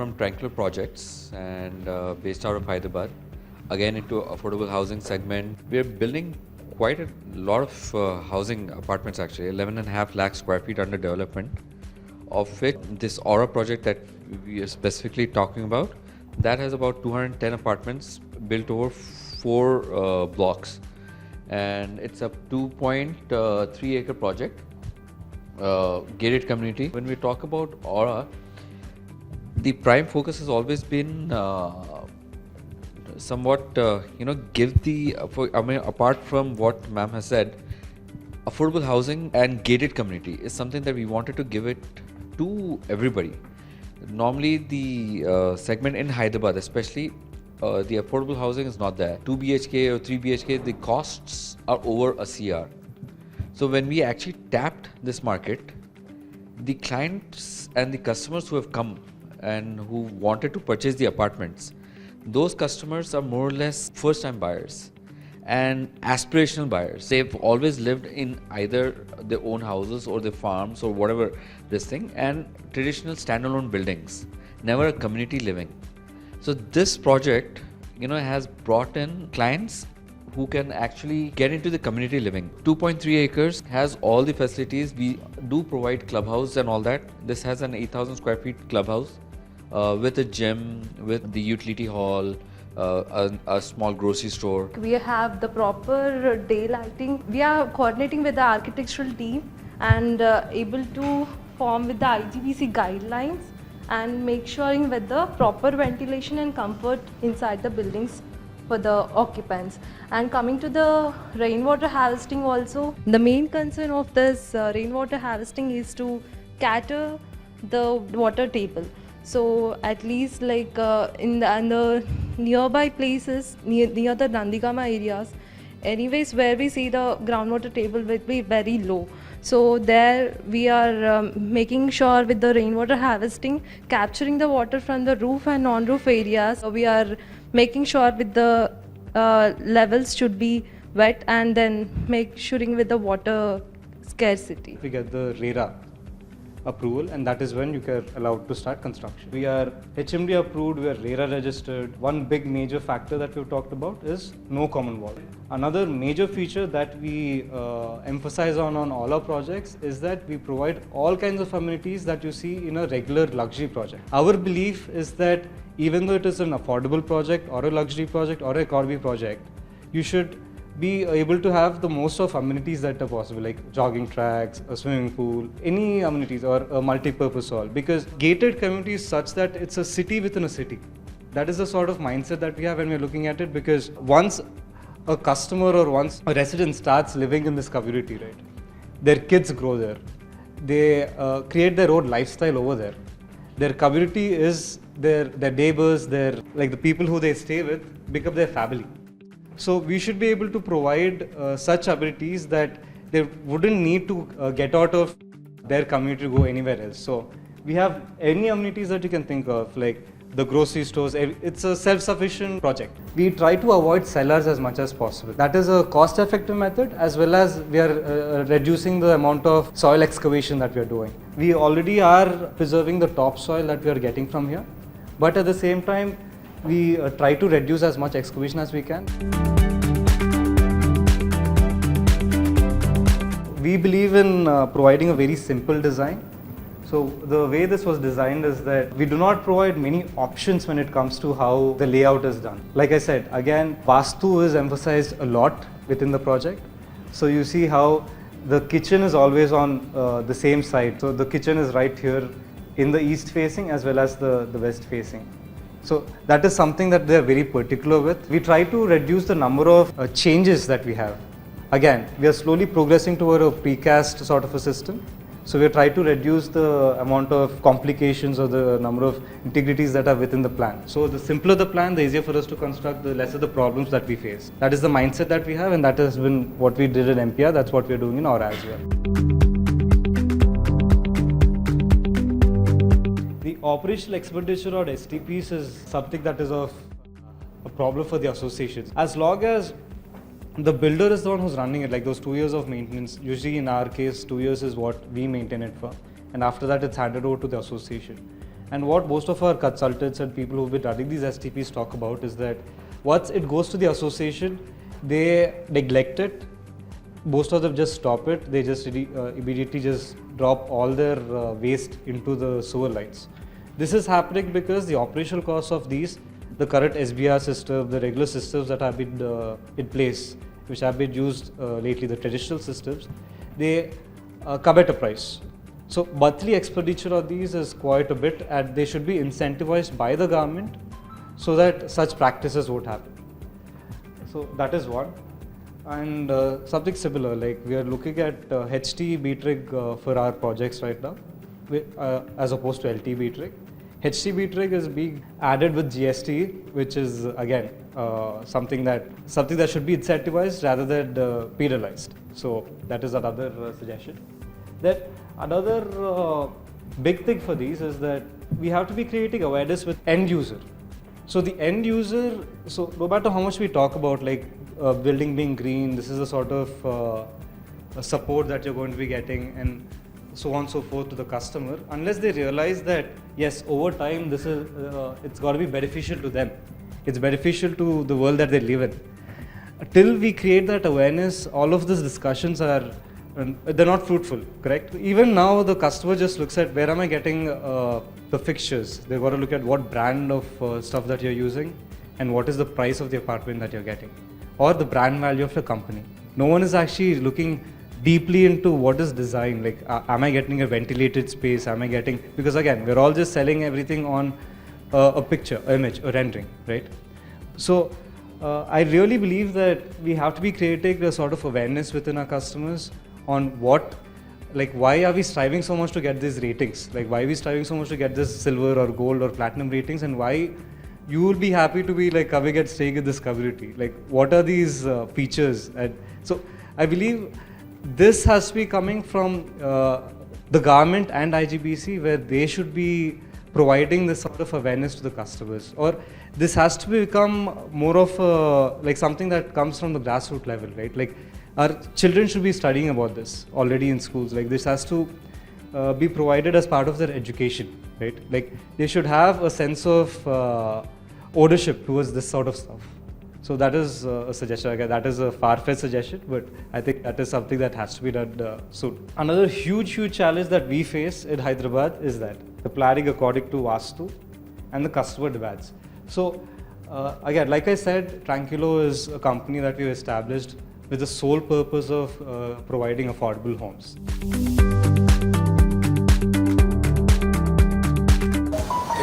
from Tranquil Projects and based out of Hyderabad, again into affordable housing segment. We're building quite a lot of housing apartments actually, 11.5 lakh square feet under development, of which this Aura project that we are specifically talking about, that has about 210 apartments built over 4 blocks, and it's a 2.3 acre project, gated community. When we talk about Aura, the prime focus has always been somewhat, give the, apart from what ma'am has said, affordable housing and gated community is something that we wanted to give it to everybody. Normally, the segment in Hyderabad, especially, the affordable housing is not there. 2 BHK or 3 BHK, the costs are over a CR. So when we actually tapped this market, the clients and the customers who have come and who wanted to purchase the apartments, those customers are more or less first-time buyers and aspirational buyers. They've always lived in either their own houses or their farms or whatever this thing, and traditional standalone buildings, never a community living. So this project, has brought in clients who can actually get into the community living. 2.3 acres has all the facilities. We do provide clubhouse and all that. This has an 8,000 square feet clubhouse with a gym, with the utility hall, a small grocery store. We have the proper day lighting. We are coordinating with the architectural team and able to form with the IGBC guidelines and make sure with the proper ventilation and comfort inside the buildings for the occupants. And coming to the rainwater harvesting also, the main concern of this rainwater harvesting is to cater the water table. So at least in the nearby places, near the Nandikama areas, anyways where we see the groundwater table will be very low. So there we are making sure with the rainwater harvesting, capturing the water from the roof and non-roof areas. So we are making sure with the levels should be wet and then make sure with the water scarcity. We get the RERA approval, and that is when you are allowed to start construction. We are HMD approved, we are RERA registered. One big major factor that we've talked about is no common wall. Another major feature that we emphasize on all our projects is that we provide all kinds of amenities that you see in a regular luxury project. Our belief is that even though it is an affordable project or a luxury project or a economy project, you should be able to have the most of amenities that are possible, like jogging tracks, a swimming pool, any amenities, or a multi-purpose hall, because gated community is such that it's a city within a city. That is the sort of mindset that we have when we're looking at it, because once a customer or once a resident starts living in this community, right, their kids grow there, they create their own lifestyle over there. Their community is their neighbors, the people who they stay with become their family. So we should be able to provide such amenities that they wouldn't need to get out of their community to go anywhere else. So we have any amenities that you can think of, like the grocery stores. It's a self-sufficient project. We try to avoid cellars as much as possible. That is a cost-effective method, as well as we are reducing the amount of soil excavation that we are doing. We already are preserving the topsoil that we are getting from here, but at the same time, we try to reduce as much excavation as we can. We believe in providing a very simple design. So the way this was designed is that we do not provide many options when it comes to how the layout is done. Like I said, again, Vastu is emphasized a lot within the project. So you see how the kitchen is always on the same side. So the kitchen is right here in the east facing as well as the west facing. So that is something that they are very particular with. We try to reduce the number of changes that we have. Again, we are slowly progressing toward a precast sort of a system. So we try to reduce the amount of complications or the number of integrities that are within the plan. So the simpler the plan, the easier for us to construct, the lesser the problems that we face. That is the mindset that we have, and that has been what we did in MPR. That's what we are doing in Aura as well. The operational expenditure or STPs is something that is of a problem for the associations. As long as the builder is the one who's running it, like those 2 years of maintenance, usually in our case 2 years is what we maintain it for, and after that it's handed over to the association. And what most of our consultants and people who've been running these STPs talk about is that once it goes to the association, they neglect it. Most of them just stop it. They just immediately just drop all their waste into the sewer lines. This is happening because the operational costs of these, the current SBR system, the regular systems that have been in place, which have been used lately, the traditional systems, they come at a price. So monthly expenditure on these is quite a bit, and they should be incentivized by the government so that such practices won't happen. So that is one. And something similar, like we are looking at HT metering for our projects right now, as opposed to LT metering. HT metering is being added with GST, which is again something that should be incentivized rather than penalized. So that is another suggestion. Then another big thing for these is that we have to be creating awareness with end user. So the end user, so no matter how much we talk about like building being green, this is a sort of support that you're going to be getting, and so on and so forth to the customer, unless they realize that yes, over time this is it's got to be beneficial to them, it's beneficial to the world that they live in. Till we create that awareness, all of these discussions are they're not fruitful, correct? Even now the customer just looks at where am I getting the fixtures. They've got to look at what brand of stuff that you're using and what is the price of the apartment that you're getting, or the brand value of your company. No one is actually looking deeply into what is design, like am I getting a ventilated space, am I getting, because again we're all just selling everything on a picture, image, a rendering, right? So I really believe that we have to be creating a sort of awareness within our customers on what, like why are we striving so much to get these ratings, like why are we striving so much to get this silver or gold or platinum ratings, and why you will be happy to be like coming and staying in this community, like what are these features. And so I believe this has to be coming from the government and IGBC, where they should be providing this sort of awareness to the customers, or this has to become more of like something that comes from the grassroots level, right? Like our children should be studying about this already in schools. Like this has to be provided as part of their education, right? Like they should have a sense of ownership towards this sort of stuff. So that is a suggestion. Again, that is a far-fetched suggestion, but I think that is something that has to be done soon. Another huge challenge that we face in Hyderabad is that the planning according to Vastu and the customer demands. So again, like I said, Tranquilo is a company that we've established with the sole purpose of providing affordable homes.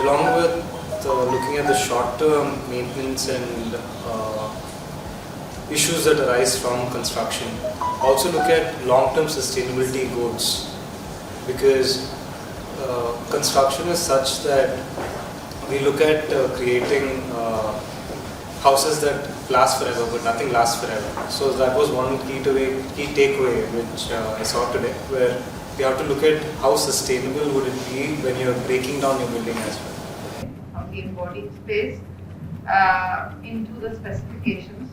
Along with looking at the short-term maintenance and issues that arise from construction, also look at long-term sustainability goals, because construction is such that we look at creating houses that last forever, but nothing lasts forever. So that was one key takeaway which I saw today, where we have to look at how sustainable would it be when you're breaking down your building as well. Of the embodied space into the specifications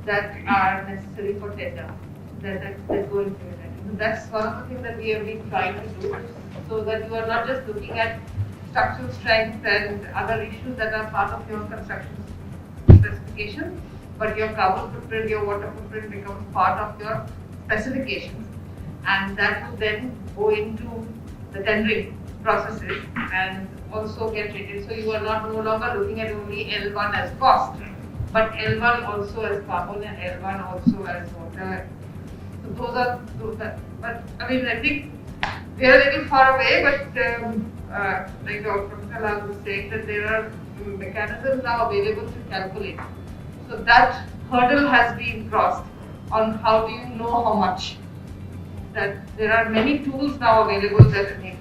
that are necessary for tender, that go into it. So that's one of the things that we have been trying to do, so that you are not just looking at structural strength and other issues that are part of your construction specification, but your carbon footprint, your water footprint becomes part of your specifications, and that will then go into the tendering processes and also get rated. So you are no longer looking at only L1 as cost, but L1 also as carbon and L1 also as water. So those are, but I mean, I think we are a little far away, but like Dr. Kalal was saying, that there are mechanisms now available to calculate. So that hurdle has been crossed on how do you know how much. That there are many tools now available that enable